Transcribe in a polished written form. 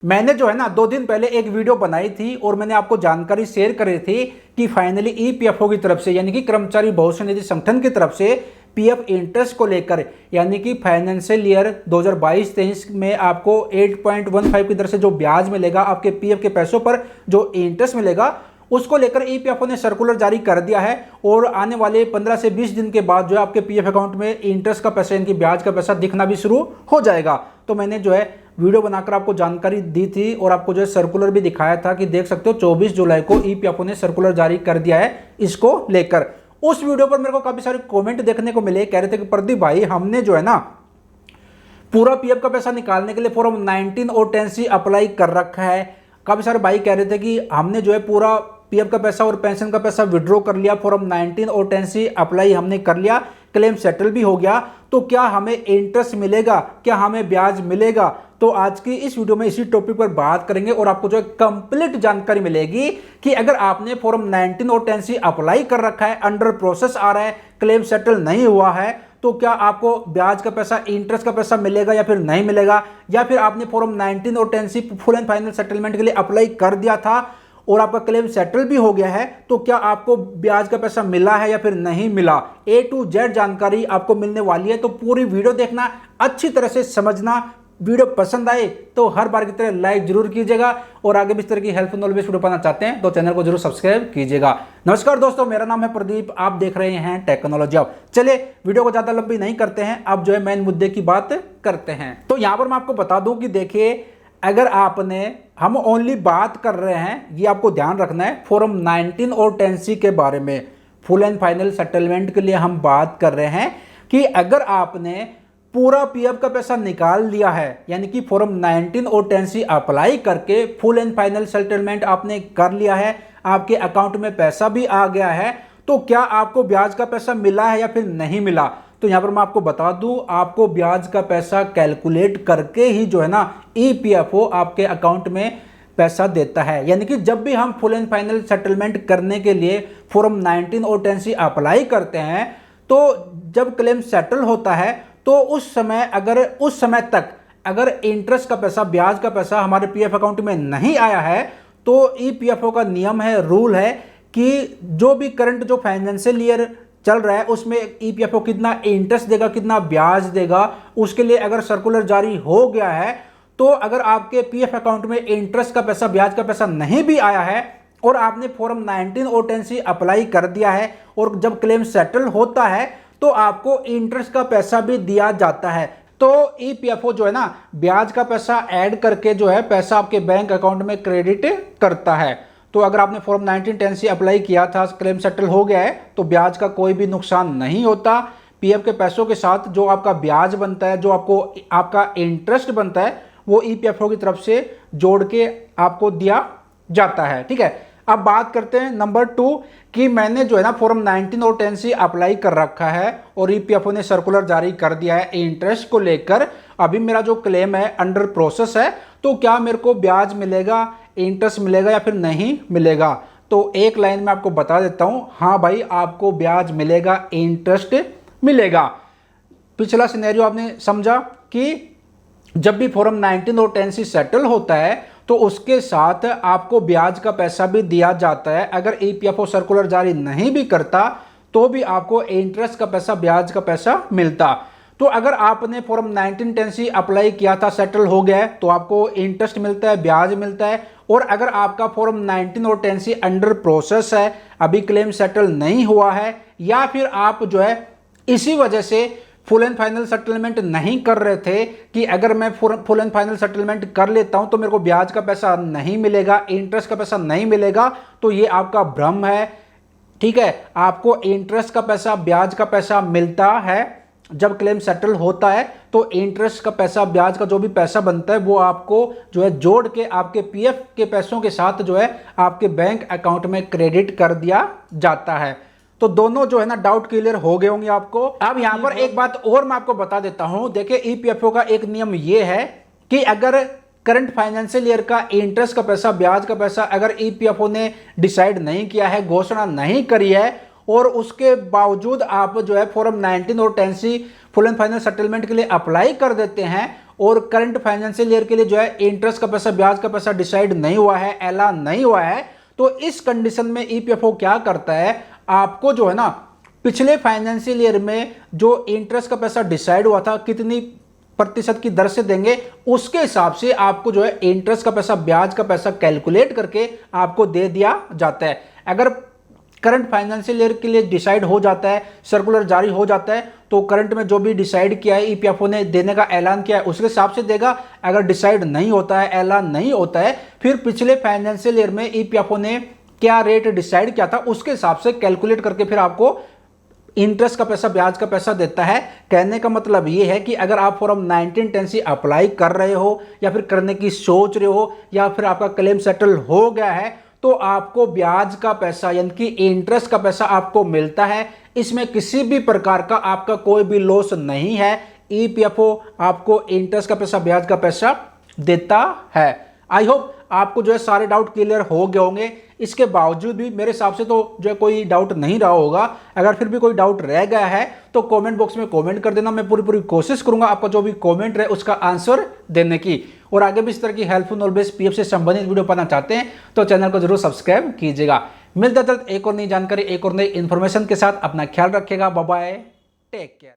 मैंने जो है ना 2 दिन पहले एक वीडियो बनाई थी और मैंने आपको जानकारी शेयर करी थी कि फाइनली ईपीएफओ की तरफ से यानी कि कर्मचारी भविष्य निधि संगठन की तरफ से पीएफ इंटरेस्ट को लेकर यानी कि फाइनेंशियल ईयर 2022-23 में आपको 8.15 की दर से जो ब्याज मिलेगा आपके पीएफ के पैसों पर जो इंटरेस्ट मिलेगा उसको लेकर ईपीएफओ ने सर्कुलर जारी कर दिया है और आने वाले 15 से 20 दिन के बाद जो है आपके पीएफ अकाउंट में इंटरेस्ट का पैसा यानी कि ब्याज का पैसा दिखना भी शुरू हो जाएगा। तो मैंने जो है वीडियो बनाकर आपको जानकारी दी थी और आपको जो है सर्कुलर भी दिखाया था कि देख सकते हो 24 जुलाई को ईपीएफओ ने सर्कुलर जारी कर दिया है इसको लेकर। उस वीडियो पर मेरे को काफी सारे कमेंट देखने को मिले, कह रहे थे कि प्रदीप भाई हमने जो है ना पूरा पीएफ का पैसा निकालने के लिए फॉर्म 19 और 10C अप्लाई कर रखा है। काफी सारे भाई कह रहे थे कि हमने जो है पूरा पीएफ का पैसा और पेंशन का पैसा विड्रॉ कर लिया, फॉर्म 19 और 10C अप्लाई हमने कर लिया, क्लेम सेटल भी हो गया, तो क्या हमें इंटरेस्ट मिलेगा, क्या हमें ब्याज मिलेगा? तो आज की इस वीडियो में इसी टॉपिक पर बात करेंगे और आपको जो है कंप्लीट जानकारी मिलेगी कि अगर आपने फॉर्म 19 और 10C अप्लाई कर रखा है, अंडर प्रोसेस आ रहा है, क्लेम सेटल नहीं हुआ है, तो क्या आपको ब्याज का पैसा इंटरेस्ट का पैसा मिलेगा या फिर नहीं मिलेगा, या फिर आपने फॉर्म 19 और 10C full and final settlement के लिए अप्लाई कर दिया था और आपका क्लेम सेटल भी हो गया है, तो क्या आपको ब्याज का पैसा मिला है या फिर नहीं मिला? A to Z जानकारी आपको मिलने वाली है, तो पूरी वीडियो देखना, अच्छी तरह से समझना। वीडियो पसंद आए तो हर बार की तरह लाइक जरूर कीजिएगा और आगे भी इस तरह की हेल्पफुल नॉलेज वीडियो पाना चाहते हैं तो चैनल को जरूर सब्सक्राइब कीजिएगा। नमस्कार दोस्तों, मेरा नाम है प्रदीप, आप देख रहे हैं टेक्नोलॉजी अब। चलिए वीडियो को ज्यादा लंबी नहीं करते हैं, अब जो है मेन मुद्दे की बात करते हैं। तो यहां पर मैं आपको बता दूं कि देखिए, अगर आपने, हम ओनली बात कर रहे हैं, ये आपको ध्यान रखना है, फॉर्म 19 और 10C के बारे में, फुल एंड फाइनल सेटलमेंट के लिए हम बात कर रहे हैं कि अगर आपने पूरा पीएफ का पैसा निकाल लिया है यानी कि फॉर्म 19 और 10C अप्लाई करके फुल एंड फाइनल सेटलमेंट आपने कर लिया है, आपके अकाउंट में पैसा भी आ गया है, तो क्या आपको ब्याज का पैसा मिला है या फिर नहीं मिला? तो यहां पर मैं आपको बता दूं, आपको ब्याज का पैसा कैलकुलेट करके ही जो है ना ईपीएफओ आपके अकाउंट में पैसा देता है। यानी कि जब भी हम फुल एंड फाइनल सेटलमेंट करने के लिए फॉर्म 19 और 10C अप्लाई करते हैं, तो जब क्लेम सेटल होता है तो उस समय तक अगर इंटरेस्ट का पैसा, ब्याज का पैसा हमारे पीएफ अकाउंट में नहीं आया है, तो ईपीएफओ का नियम है, रूल है कि जो भी करंट जो फाइनेंशियल ईयर चल रहा है उसमें ईपीएफओ कितना इंटरेस्ट देगा, कितना ब्याज देगा, उसके लिए अगर सर्कुलर जारी हो गया है, तो अगर आपके पीएफ अकाउंट में इंटरेस्ट का पैसा, ब्याज का पैसा नहीं भी आया है और आपने फॉर्म 19 और 10C अप्लाई कर दिया है और जब क्लेम सेटल होता है तो आपको इंटरेस्ट का पैसा भी दिया जाता है। तो ईपीएफओ जो है ना ब्याज का पैसा ऐड करके जो है पैसा आपके बैंक अकाउंट में क्रेडिट करता है। तो अगर आपने फॉर्म 19 10C अप्लाई किया था, क्लेम सेटल हो गया है, तो ब्याज का कोई भी नुकसान नहीं होता। पीएफ के पैसों के साथ जो आपका ब्याज बनता है, जो आपका इंटरेस्ट बनता है, वो ईपीएफओ की तरफ से जोड़ के आपको दिया जाता है। ठीक है, अब बात करते हैं नंबर 2 कि मैंने जो है ना फॉर्म 19 और 10C अप्लाई कर रखा है और ईपीएफओ ने सर्कुलर जारी कर दिया है इंटरेस्ट को लेकर। अभी मेरा जो क्लेम है अंडर प्रोसेस है, तो क्या मेरे को ब्याज मिलेगा, इंटरेस्ट मिलेगा या फिर नहीं मिलेगा? तो एक लाइन में आपको बता देता हूं, हाँ भाई आपको ब्याज मिलेगा, इंटरेस्ट मिलेगा। पिछला सिनेरियो आपने समझा कि जब भी फॉर्म 19 और 10C सेटल होता है तो उसके साथ आपको ब्याज का पैसा भी दिया जाता है। अगर ईपीएफओ सर्कुलर जारी नहीं भी करता तो भी आपको इंटरेस्ट का पैसा, ब्याज का पैसा मिलता। तो अगर आपने फॉर्म 19 10C अप्लाई किया था, सेटल हो गया है, तो आपको इंटरेस्ट मिलता है, ब्याज मिलता है। और अगर आपका फॉर्म 19 और 10C अंडर प्रोसेस है, अभी क्लेम सेटल नहीं हुआ है, या फिर आप जो है इसी वजह से फुल एंड फाइनल सेटलमेंट नहीं कर रहे थे कि अगर मैं फुल एंड फाइनल सेटलमेंट कर लेता हूं तो मेरे को ब्याज का पैसा नहीं मिलेगा, इंटरेस्ट का पैसा नहीं मिलेगा, तो ये आपका भ्रम है। ठीक है, आपको इंटरेस्ट का पैसा, ब्याज का पैसा मिलता है जब क्लेम सेटल होता है, तो इंटरेस्ट का पैसा, ब्याज का जो भी पैसा बनता है वो आपको जो है जोड़ के आपके पीएफ के पैसों के साथ जो है आपके बैंक अकाउंट में क्रेडिट कर दिया जाता है। तो दोनों जो है ना डाउट क्लियर हो गए होंगे आपको। अब यहां पर एक बात और मैं आपको बता देता हूं, देखिए ईपीएफओ का एक नियम ये है कि अगर करंट फाइनेंशियल ईयर का इंटरेस्ट का पैसा, ब्याज का पैसा अगर ईपीएफओ ने डिसाइड नहीं किया है, घोषणा नहीं करी है, और उसके बावजूद आप जो है फॉर्म 19 और 10C full and final settlement के लिए अप्लाई कर देते हैं और करंट फाइनेंशियल ईयर के लिए जो है इंटरेस्ट का पैसा, ब्याज का पैसा डिसाइड नहीं हुआ है, ऐलान नहीं हुआ है, तो इस कंडीशन में ईपीएफओ क्या करता है, आपको जो है ना पिछले फाइनेंशियल ईयर में जो इंटरेस्ट का पैसा डिसाइड हुआ था कितनी प्रतिशत की दर से देंगे, उसके हिसाब से आपको जो है इंटरेस्ट का पैसा, ब्याज का पैसा कैलकुलेट करके आपको दे दिया जाता है। अगर करंट फाइनेंशियल ईयर के लिए डिसाइड हो जाता है, सर्कुलर जारी हो जाता है, तो करंट में जो भी डिसाइड किया है ईपीएफओ ने देने का ऐलान किया है उसके हिसाब से देगा। अगर डिसाइड नहीं होता है, ऐलान नहीं होता है, फिर पिछले फाइनेंशियल ईयर में ईपीएफओ ने क्या रेट डिसाइड किया था उसके हिसाब से कैलकुलेट करके फिर आपको इंटरेस्ट का पैसा, ब्याज का पैसा देता है। कहने का मतलब ये है कि अगर आप फॉर्म 1910 अप्लाई कर रहे हो या फिर करने की सोच रहे हो या फिर आपका क्लेम सेटल हो गया है, तो आपको ब्याज का पैसा यानी कि इंटरेस्ट का पैसा आपको मिलता है। इसमें किसी भी प्रकार का आपका कोई भी लॉस नहीं है। ईपीएफओ आपको इंटरेस्ट का पैसा, ब्याज का पैसा देता है। आई होप आपको जो है सारे डाउट क्लियर हो गए होंगे। इसके बावजूद भी मेरे हिसाब से तो जो है कोई डाउट नहीं रहा होगा। अगर फिर भी कोई डाउट रह गया है तो कमेंट बॉक्स में कमेंट कर देना। मैं पूरी कोशिश करूंगा आपका जो भी कमेंट रहे उसका आंसर देने की। और आगे भी इस तरह की हेल्पफुल नॉलेज बेस्ड पीएफ से संबंधित वीडियो पाना चाहते हैं तो चैनल को जरूर सब्सक्राइब कीजिएगा। मिलता जल्द एक और नई जानकारी, एक और नई इन्फॉर्मेशन के साथ। अपना ख्याल रखिएगा। Bye bye, take care.